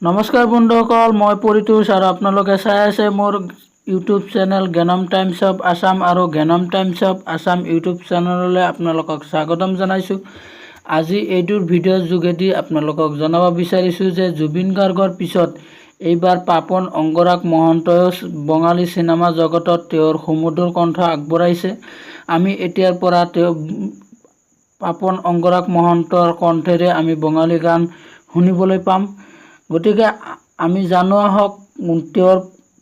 নমস্কাৰ বন্ধুসকল, মই পৰিতোষ আৰু আপোনালোকে চাই আছে মোৰ YouTube channel Gyanam Times of Assam আৰু Gyanam Times of Assam YouTube চেনেললৈ আপোনালোকক স্বাগতম জনাইছোঁ। আজি এইটোৰ ভিডিঅ'ৰ যোগেদি আপোনালোকক জনাব বিচাৰিছোঁ যে জুবিন গাৰ্গৰ পিছত এইবাৰ পাপন অংগৰাগ মহন্তই বঙালী চিনেমা জগতত তেওঁৰ সুমধুৰ কণ্ঠ আগবঢ়াইছে। আমি এতিয়াৰ পৰা পাপন অংগৰাগ মহন্তৰ কণ্ঠেৰে আমি বঙালী গান শুনিবলৈ পাম। গতিকে আমি জানো আহক তেওঁৰ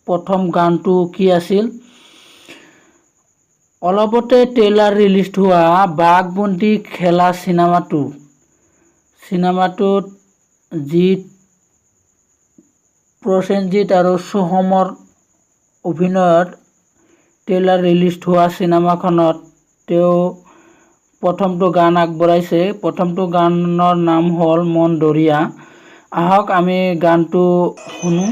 প্ৰথম গানটো কি আছিল। অলপতে ট্ৰেইলাৰ ৰিলিজ হোৱা বাঘবন্দী খেলা চিনেমাটোত জিৎ, প্ৰসেনজিৎ আৰু সোহমৰ অভিনয়ত ট্ৰেইলাৰ ৰিলিজ হোৱা চিনেমাখনত তেওঁ প্ৰথমটো গান আগবঢ়াইছে। প্ৰথমটো গানৰ নাম হ'ল মন দৰিয়া। আহক আমি গানটো শুনো।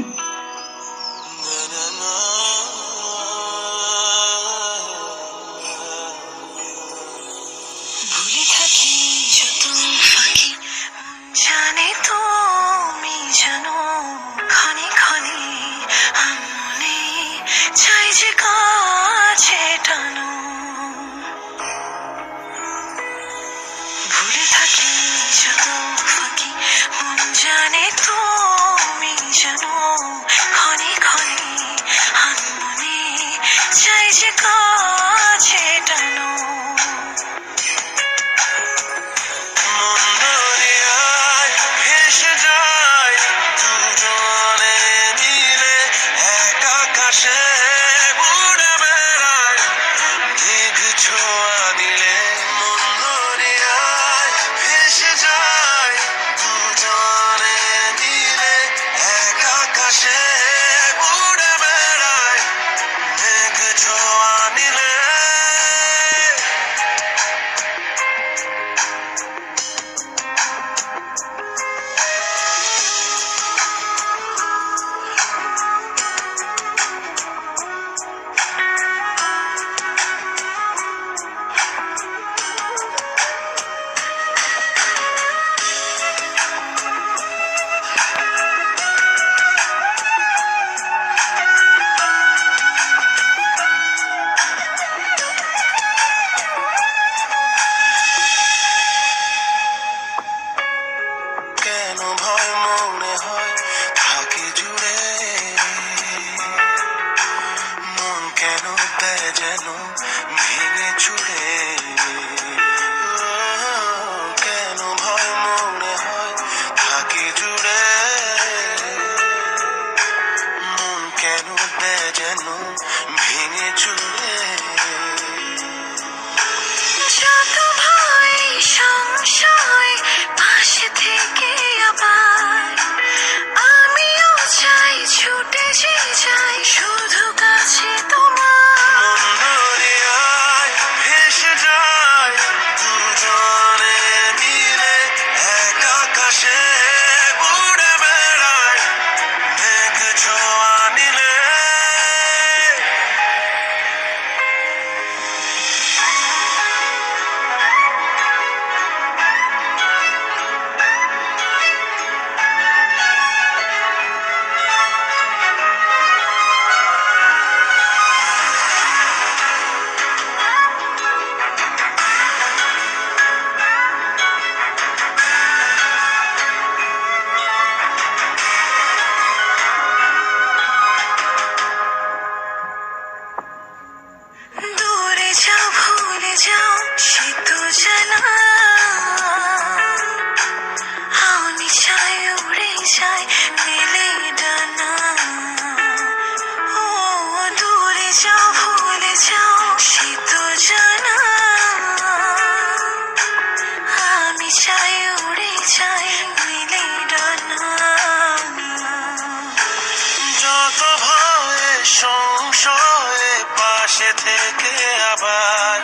পাশে থেকে আবার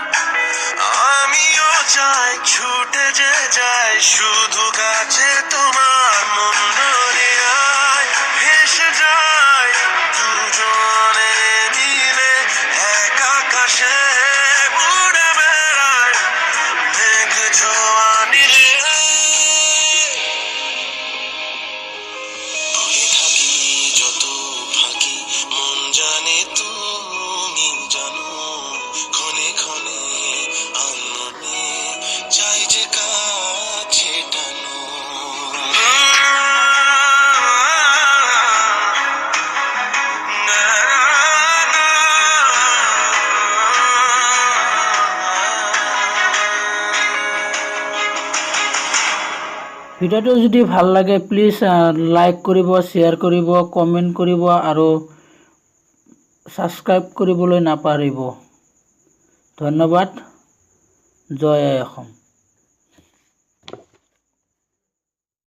আমিও চাই ছুটে যে যাই শুধু কাছে তোমার মন দরিয়ায় ভেসে যায় দুজনে মিলে এক আকাশে উড়ে বেড়ায় মেঘ ছোঁয়া নিলে ভিডিঅ'টো যদি ভাল লাগে প্লিজ লাইক কৰিব, শ্বেয়াৰ কৰিব, কমেণ্ট কৰিব আৰু ছাবস্ক্ৰাইব কৰিবলৈ নাপাহৰিব। ধন্যবাদ। জয় আই অসম।